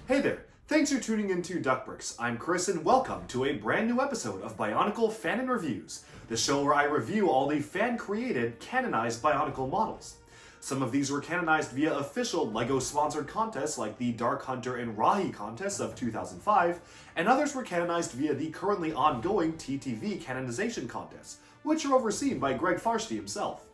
Hey there, thanks for tuning into Duckbricks. I'm Chris and welcome to a brand new episode of Bionicle Fanon Reviews, the show where I review all the fan-created, canonized Bionicle models. Some of these were canonized via official LEGO-sponsored contests like the Dark Hunter and Rahi contests of 2005, and others were canonized via the currently ongoing TTV canonization contests, which are overseen by Greg Farsty himself.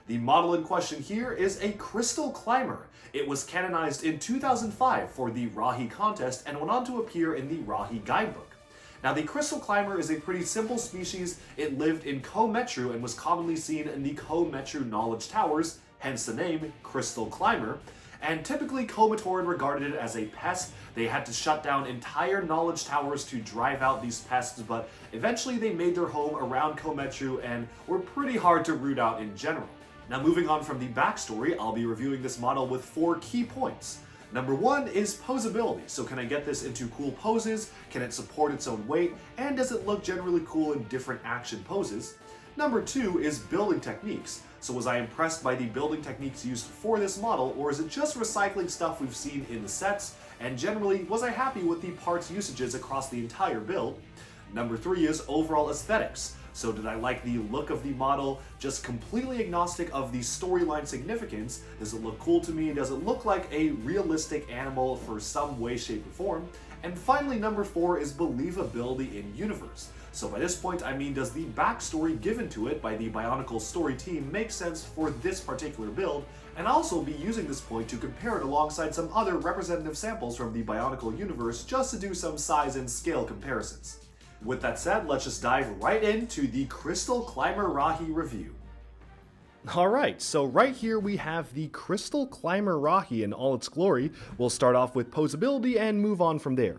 The model in question here is a Crystal Climber. It was canonized in 2005 for the Rahi contest and went on to appear in the Rahi guidebook. Now, the Crystal Climber is a pretty simple species. It lived in Ko-Metru and was commonly seen in the Ko-Metru knowledge towers, hence the name Crystal Climber. And typically, Ko-Matoran regarded it as a pest. They had to shut down entire knowledge towers to drive out these pests, but eventually they made their home around Ko-Metru and were pretty hard to root out in general. Now, moving on from the backstory, I'll be reviewing this model with 4 key points. Number 1 is posability. So can I get this into cool poses? Can it support its own weight? And does it look generally cool in different action poses? Number 2 is building techniques. So was I impressed by the building techniques used for this model, or is it just recycling stuff we've seen in the sets? And generally, was I happy with the parts usages across the entire build? Number 3 is overall aesthetics. So did I like the look of the model, just completely agnostic of the storyline significance? Does it look cool to me? Does it look like a realistic animal for some way, shape, or form? And finally, number 4 is believability in universe. So by this point, I mean, does the backstory given to it by the Bionicle story team make sense for this particular build? And I'll also be using this point to compare it alongside some other representative samples from the Bionicle universe just to do some size and scale comparisons. With that said, let's just dive right into the Crystal Climber Rahi review. Alright, so right here we have the Crystal Climber Rahi in all its glory. We'll start off with posability and move on from there.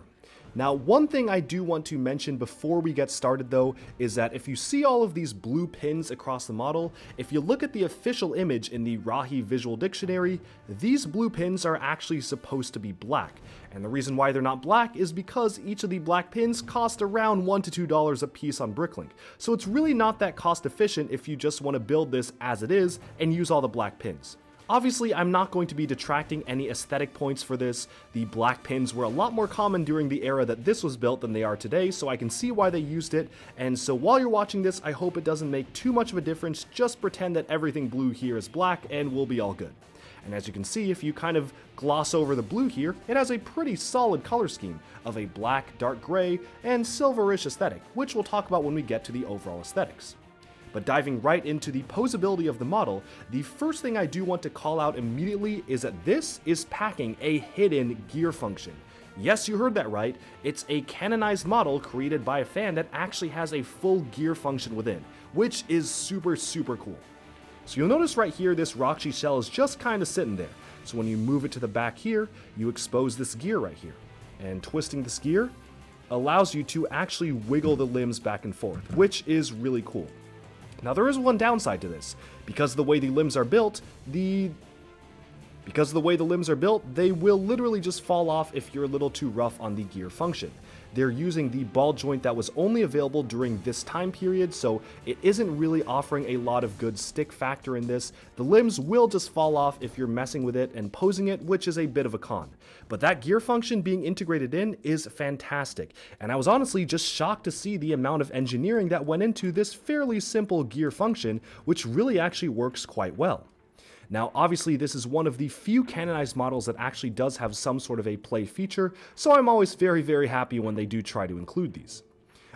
Now, one thing I do want to mention before we get started though, is that if you see all of these blue pins across the model, if you look at the official image in the Rahi Visual Dictionary, these blue pins are actually supposed to be black. And the reason why they're not black is because each of the black pins cost around $1 to $2 a piece on Bricklink. So it's really not that cost efficient if you just want to build this as it is and use all the black pins. Obviously, I'm not going to be detracting any aesthetic points for this. The black pins were a lot more common during the era that this was built than they are today, so I can see why they used it. And so while you're watching this, I hope it doesn't make too much of a difference. Just pretend that everything blue here is black and we'll be all good. And as you can see, if you kind of gloss over the blue here, it has a pretty solid color scheme of a black, dark gray, and silverish aesthetic, which we'll talk about when we get to the overall aesthetics. But diving right into the posability of the model, the first thing I do want to call out immediately is that this is packing a hidden gear function. Yes, you heard that right, it's a canonized model created by a fan that actually has a full gear function within, which is super cool. So you'll notice right here this Roxy shell is just kind of sitting there. So when you move it to the back here, you expose this gear right here. And twisting this gear allows you to actually wiggle the limbs back and forth, which is really cool. Now there is one downside to this. Because of the way the limbs are built, they will literally just fall off if you're a little too rough on the gear function. They're using the ball joint that was only available during this time period, so it isn't really offering a lot of good stick factor in this. The limbs will just fall off if you're messing with it and posing it, which is a bit of a con. But that gear function being integrated in is fantastic, and I was honestly just shocked to see the amount of engineering that went into this fairly simple gear function, which really actually works quite well. Now, obviously, this is one of the few canonized models that actually does have some sort of a play feature, so I'm always very happy when they do try to include these.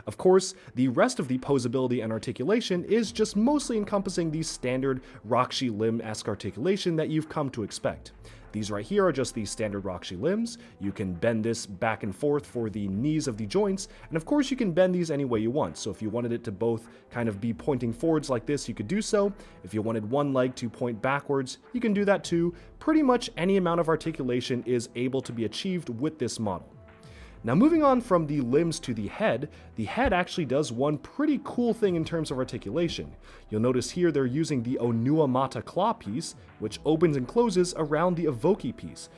Of course, the rest of the posability and articulation is just mostly encompassing the standard Roxy limb-esque articulation that you've come to expect. These right here are just the standard Roxy limbs. You can bend this back and forth for the knees of the joints, and of course you can bend these any way you want. So if you wanted it to both kind of be pointing forwards like this, you could do so. If you wanted one leg to point backwards, you can do that too. Pretty much any amount of articulation is able to be achieved with this model. Now moving on from the limbs to the head actually does one pretty cool thing in terms of articulation. You'll notice here they're using the Onua Mata claw piece, which opens and closes around the Evoki piece.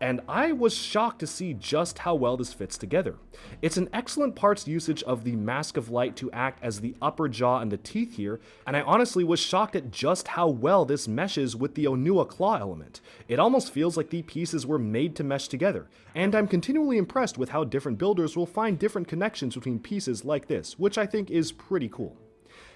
and I was shocked to see just how well this fits together. It's an excellent parts usage of the Mask of Light to act as the upper jaw and the teeth here, and I honestly was shocked at just how well this meshes with the Onua claw element. It almost feels like the pieces were made to mesh together, and I'm continually impressed with how different builders will find different connections between pieces like this, which I think is pretty cool.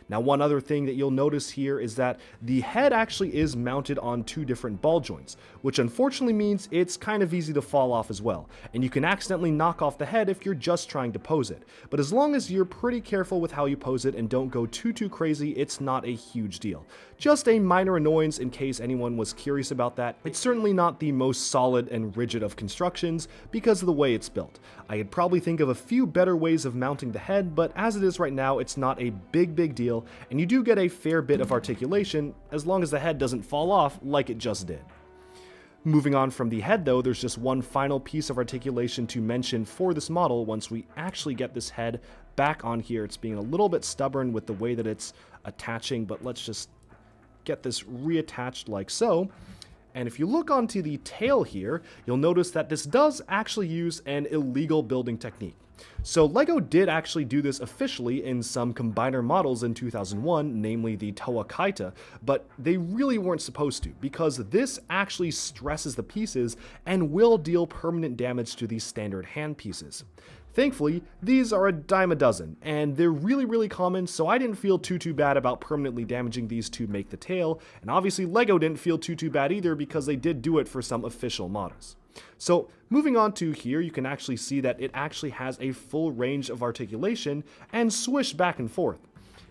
Now, one other thing that you'll notice here is that the head actually is mounted on two different ball joints, which unfortunately means it's kind of easy to fall off as well, and you can accidentally knock off the head if you're just trying to pose it. But as long as you're pretty careful with how you pose it and don't go too crazy, it's not a huge deal. Just a minor annoyance in case anyone was curious about that. It's certainly not the most solid and rigid of constructions because of the way it's built. I could probably think of a few better ways of mounting the head, but as it is right now, it's not a big deal, and you do get a fair bit of articulation as long as the head doesn't fall off like it just did. Moving on from the head though, there's just one final piece of articulation to mention for this model once we actually get this head back on here. It's being a little bit stubborn with the way that it's attaching, but let's just get this reattached like so. And if you look onto the tail here, you'll notice that this does actually use an illegal building technique. So LEGO did actually do this officially in some combiner models in 2001, namely the Toa Kaita, but they really weren't supposed to, because this actually stresses the pieces and will deal permanent damage to these standard hand pieces. Thankfully, these are a dime a dozen, and they're really common, so I didn't feel too bad about permanently damaging these to make the tail, and obviously LEGO didn't feel too bad either because they did do it for some official models. So moving on to here, you can actually see that it actually has a full range of articulation and swish back and forth.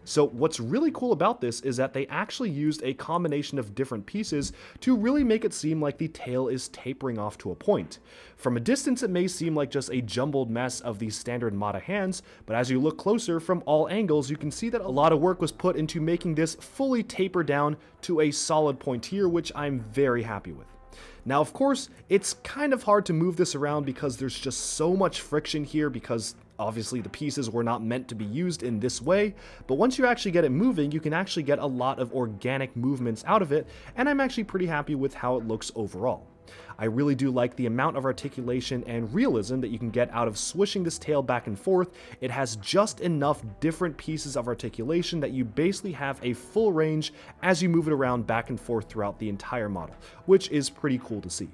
So what's really cool about this is that they actually used a combination of different pieces to really make it seem like the tail is tapering off to a point. From a distance it may seem like just a jumbled mess of these standard Mata hands, but as you look closer from all angles you can see that a lot of work was put into making this fully taper down to a solid point here, which I'm very happy with. Now, of course, it's kind of hard to move this around because there's just so much friction here because obviously the pieces were not meant to be used in this way, but once you actually get it moving, you can actually get a lot of organic movements out of it, and I'm actually pretty happy with how it looks overall. I really do like the amount of articulation and realism that you can get out of swishing this tail back and forth. It has just enough different pieces of articulation that you basically have a full range as you move it around back and forth throughout the entire model, which is pretty cool to see.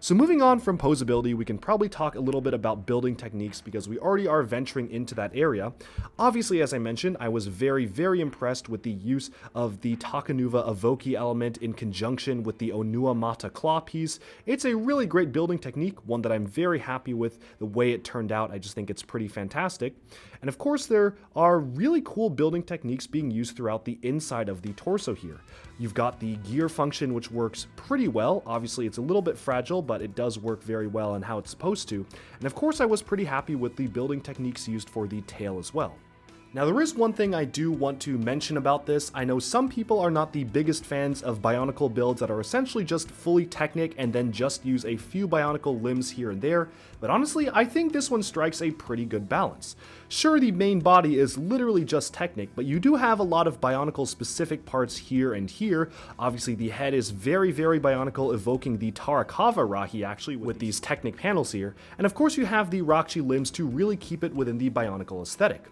So moving on from posability, we can probably talk a little bit about building techniques because we already are venturing into that area. Obviously, as I mentioned, I was very impressed with the use of the Takanuva Evoki element in conjunction with the Onua Mata claw piece. It's a really great building technique, one that I'm very happy with the way it turned out. I just think it's pretty fantastic. And of course, there are really cool building techniques being used throughout the inside of the torso here. You've got the gear function, which works pretty well. Obviously, it's a little bit fragile, but it does work very well and how it's supposed to. And of course, I was pretty happy with the building techniques used for the tail as well. Now, there is one thing I do want to mention about this. I know some people are not the biggest fans of Bionicle builds that are essentially just fully Technic and then just use a few Bionicle limbs here and there, but honestly, I think this one strikes a pretty good balance. Sure, the main body is literally just Technic, but you do have a lot of Bionicle specific parts here and here. Obviously, the head is very Bionicle, evoking the Tarakawa Rahi actually with these Technic panels here, and of course you have the Rakshi limbs to really keep it within the Bionicle aesthetic.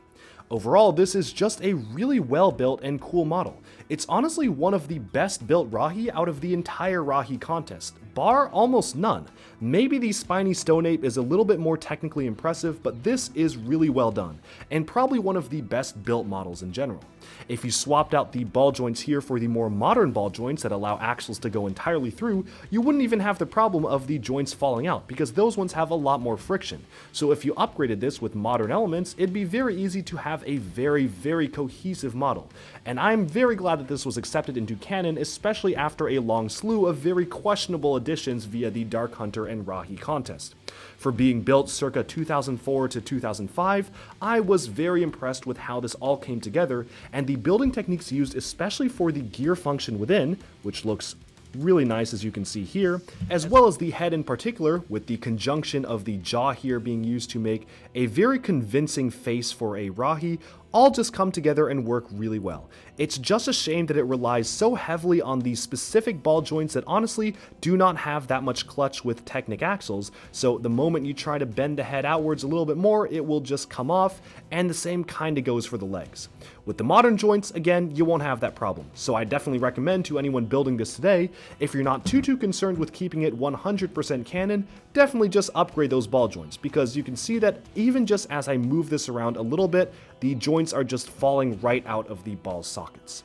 Overall, this is just a really well built and cool model. It's honestly one of the best built Rahi out of the entire Rahi contest, bar almost none. Maybe the spiny stone ape is a little bit more technically impressive, but this is really well done, and probably one of the best built models in general. If you swapped out the ball joints here for the more modern ball joints that allow axles to go entirely through, you wouldn't even have the problem of the joints falling out, because those ones have a lot more friction. So if you upgraded this with modern elements, it'd be very easy to have a very cohesive model. And I'm very glad that this was accepted into canon, especially after a long slew of very questionable additions via the Dark Hunter and Rahi contest. For being built circa 2004 to 2005, I was very impressed with how this all came together, and the building techniques used especially for the gear function within, which looks really nice as you can see here, as well as the head in particular, with the conjunction of the jaw here being used to make a very convincing face for a Rahi, all just come together and work really well. It's just a shame that it relies so heavily on these specific ball joints that honestly do not have that much clutch with Technic axles, so the moment you try to bend the head outwards a little bit more, it will just come off, and the same kinda goes for the legs. With the modern joints, again, you won't have that problem, so I definitely recommend to anyone building this today, if you're not too concerned with keeping it 100% canon, definitely just upgrade those ball joints, because you can see that even just as I move this around a little bit, the joints are just falling right out of the ball sockets.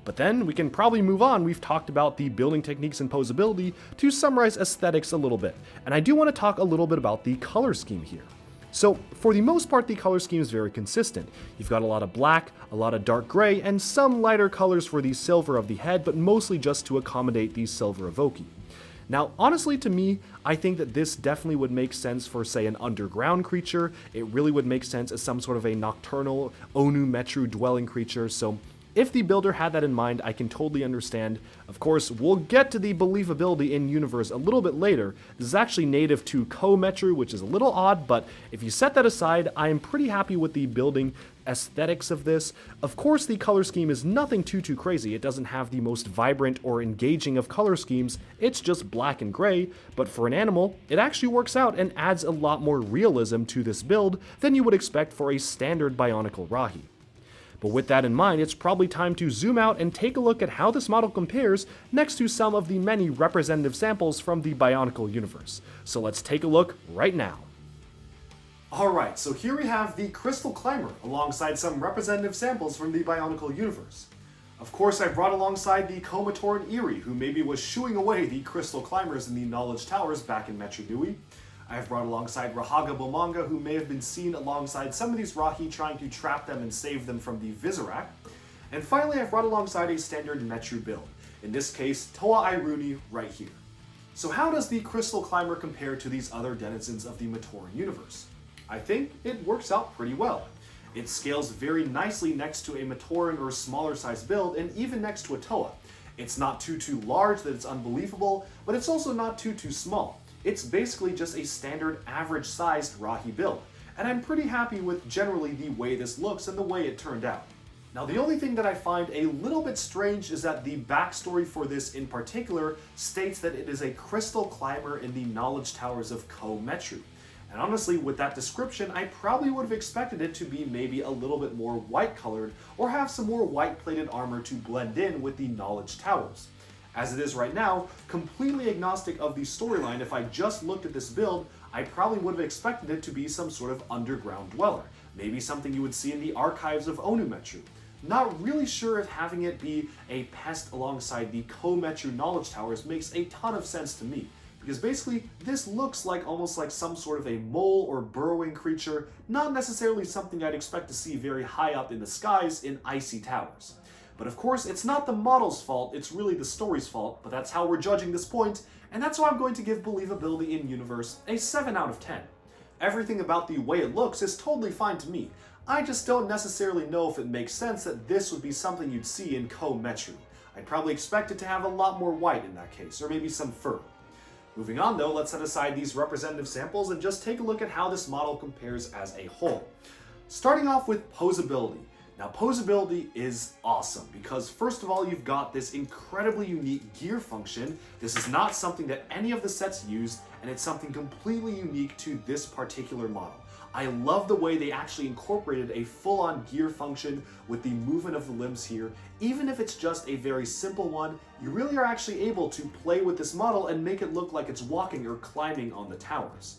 But then we can probably move on. We've talked about the building techniques and posability to summarize aesthetics a little bit, and I do want to talk a little bit about the color scheme here. So for the most part, the color scheme is very consistent. You've got a lot of black, a lot of dark gray, and some lighter colors for the silver of the head, but mostly just to accommodate the silver evoke. Now, honestly, to me, I think that this definitely would make sense for, say, an underground creature. It really would make sense as some sort of a nocturnal Onu Metru dwelling creature, so if the builder had that in mind, I can totally understand. Of course, we'll get to the believability in universe a little bit later. This is actually native to Ko Metru, which is a little odd, but if you set that aside, I am pretty happy with the building aesthetics of this. Of course, the color scheme is nothing too crazy. It doesn't have the most vibrant or engaging of color schemes. It's just black and gray, but for an animal, it actually works out and adds a lot more realism to this build than you would expect for a standard Bionicle Rahi. But with that in mind, it's probably time to zoom out and take a look at how this model compares next to some of the many representative samples from the Bionicle universe. So let's take a look right now. Alright, so here we have the Crystal Climber alongside some representative samples from the Bionicle universe. Of course, I brought alongside the Komatoran Eerie, who maybe was shooing away the Crystal Climbers in the Knowledge Towers back in Metru Nui. I've brought alongside Rahaga Bomanga, who may have been seen alongside some of these Rahi trying to trap them and save them from the Visorak. And finally, I've brought alongside a standard Metru build, in this case, Toa Iruni right here. So how does the Crystal Climber compare to these other denizens of the Matoran universe? I think it works out pretty well. It scales very nicely next to a Matoran or smaller size build, and even next to a Toa. It's not too large that it's unbelievable, but it's also not too small. It's basically just a standard average-sized Rahi build, and I'm pretty happy with generally the way this looks and the way it turned out. Now, the only thing that I find a little bit strange is that the backstory for this in particular states that it is a crystal climber in the Knowledge Towers of Ko Metru. And honestly, with that description, I probably would have expected it to be maybe a little bit more white-colored or have some more white-plated armor to blend in with the Knowledge Towers. As it is right now, completely agnostic of the storyline, if I just looked at this build, I probably would have expected it to be some sort of underground dweller. Maybe something you would see in the archives of Onu Metru. Not really sure if having it be a pest alongside the Ko Metru Knowledge Towers makes a ton of sense to me, because basically this looks like almost like some sort of a mole or burrowing creature, not necessarily something I'd expect to see very high up in the skies in icy towers. But of course, it's not the model's fault, it's really the story's fault, but that's how we're judging this point, and that's why I'm going to give believability in universe a 7 out of 10. Everything about the way it looks is totally fine to me. I just don't necessarily know if it makes sense that this would be something you'd see in Ko Metru. I'd probably expect it to have a lot more white in that case, or maybe some fur. Moving on though, let's set aside these representative samples and just take a look at how this model compares as a whole. Starting off with posability. Now, posability is awesome because first of all, you've got this incredibly unique gear function. This is not something that any of the sets used, and it's something completely unique to this particular model. I love the way they actually incorporated a full-on gear function with the movement of the limbs here. Even if it's just a very simple one, you really are actually able to play with this model and make it look like it's walking or climbing on the towers.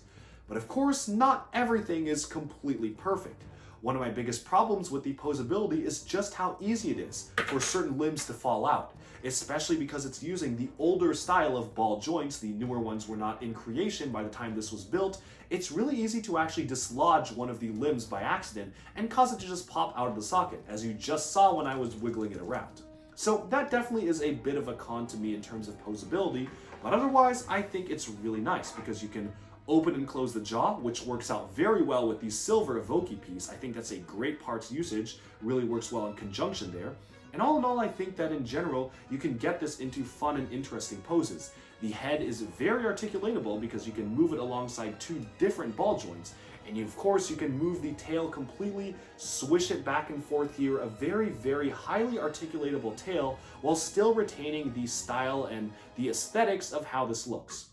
But of course, not everything is completely perfect. One of my biggest problems with the posability is just how easy it is for certain limbs to fall out, especially because it's using the older style of ball joints. The newer ones were not in creation by the time this was built. It's really easy to actually dislodge one of the limbs by accident and cause it to just pop out of the socket, as you just saw when I was wiggling it around. So that definitely is a bit of a con to me in terms of posability, but otherwise I think it's really nice because you can open and close the jaw, which works out very well with the silver evoke piece. I think that's a great parts usage, really works well in conjunction there. And all in all, I think that in general, you can get this into fun and interesting poses. The head is very articulatable because you can move it alongside two different ball joints, And of course, you can move the tail completely, swish it back and forth here, a very, very highly articulatable tail, while still retaining the style and the aesthetics of how this looks.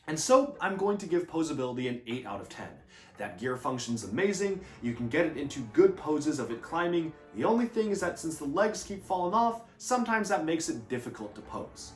And so I'm going to give Posability an 8 out of 10. That gear function's amazing, you can get it into good poses of it climbing. The only thing is that since the legs keep falling off, sometimes that makes it difficult to pose.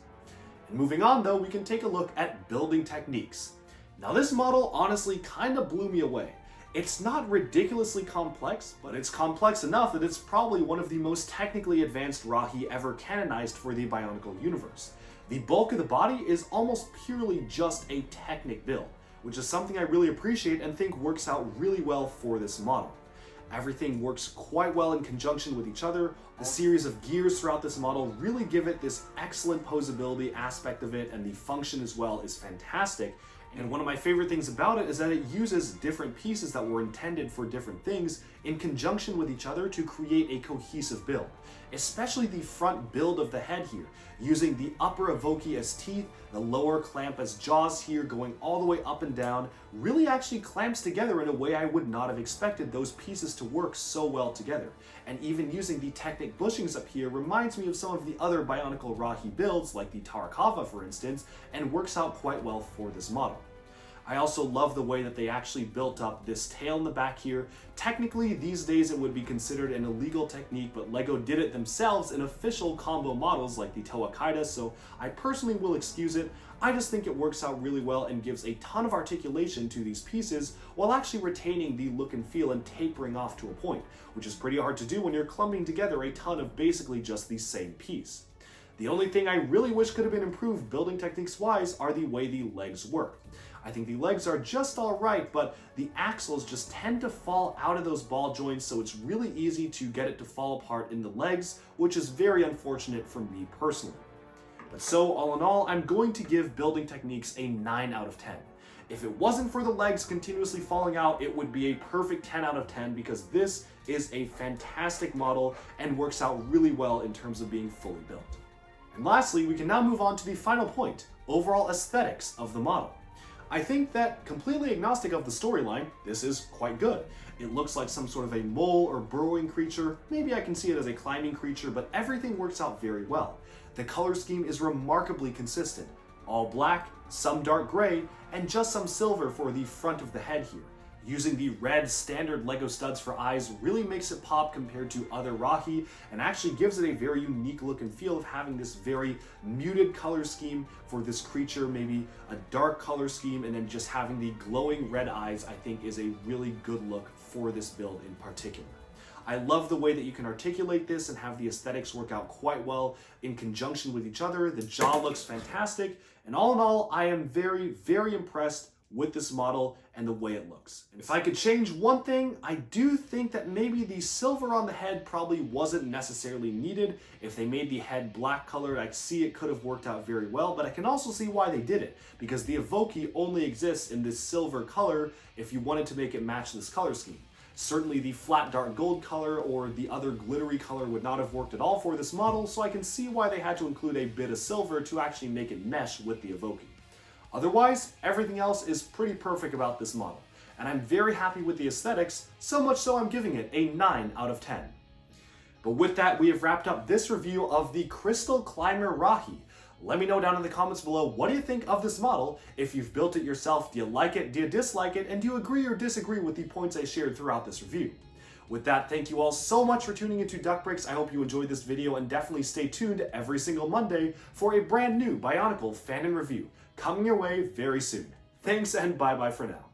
And moving on though, we can take a look at building techniques. Now this model honestly kind of blew me away. It's not ridiculously complex, but it's complex enough that it's probably one of the most technically advanced Rahi ever canonized for the Bionicle universe. The bulk of the body is almost purely just a technic build, which is something I really appreciate and think works out really well for this model. Everything works quite well in conjunction with each other. The series of gears throughout this model really give it this excellent posability aspect of it, and the function as well is fantastic. And one of my favorite things about it is that it uses different pieces that were intended for different things in conjunction with each other to create a cohesive build. Especially the front build of the head here, using the upper evoke as teeth, the lower clamp as jaws here, going all the way up and down, really actually clamps together in a way I would not have expected those pieces to work so well together. And even using the Technic bushings up here reminds me of some of the other Bionicle Rahi builds, like the Tarakava for instance, and works out quite well for this model. I also love the way that they actually built up this tail in the back here. Technically, these days it would be considered an illegal technique, but LEGO did it themselves in official combo models like the Toa Kaida, so I personally will excuse it. I just think it works out really well and gives a ton of articulation to these pieces while actually retaining the look and feel and tapering off to a point, which is pretty hard to do when you're clumping together a ton of basically just the same piece. The only thing I really wish could have been improved building techniques wise are the way the legs work. I think the legs are just alright, but the axles just tend to fall out of those ball joints, so it's really easy to get it to fall apart in the legs, which is very unfortunate for me personally. But so, all in all, I'm going to give building techniques a 9 out of 10. If it wasn't for the legs continuously falling out, it would be a perfect 10 out of 10 because this is a fantastic model and works out really well in terms of being fully built. And lastly, we can now move on to the final point, overall aesthetics of the model. I think that, completely agnostic of the storyline, this is quite good. It looks like some sort of a mole or burrowing creature, maybe I can see it as a climbing creature, but everything works out very well. The color scheme is remarkably consistent. All black, some dark gray, and just some silver for the front of the head here. Using the red standard LEGO studs for eyes really makes it pop compared to other Rahi and actually gives it a very unique look and feel of having this very muted color scheme for this creature, maybe a dark color scheme, and then just having the glowing red eyes I think is a really good look for this build in particular. I love the way that you can articulate this and have the aesthetics work out quite well in conjunction with each other. The jaw looks fantastic, and all in all, I am very, very impressed with this model and the way it looks. And if I could change one thing, I do think that maybe the silver on the head probably wasn't necessarily needed. If they made the head black colored, I see it could have worked out very well, but I can also see why they did it, because the Evoke only exists in this silver color if you wanted to make it match this color scheme. Certainly the flat dark gold color or the other glittery color would not have worked at all for this model, so I can see why they had to include a bit of silver to actually make it mesh with the Evoke. Otherwise, everything else is pretty perfect about this model, and I'm very happy with the aesthetics, so much so I'm giving it a 9 out of 10. But with that, we have wrapped up this review of the Crystal Climber Rahi. Let me know down in the comments below, what do you think of this model? If you've built it yourself, do you like it, do you dislike it, and do you agree or disagree with the points I shared throughout this review? With that, thank you all so much for tuning into Duck Bricks. I hope you enjoyed this video, and definitely stay tuned every single Monday for a brand new Bionicle Fanon review, coming your way very soon. Thanks, and bye-bye for now.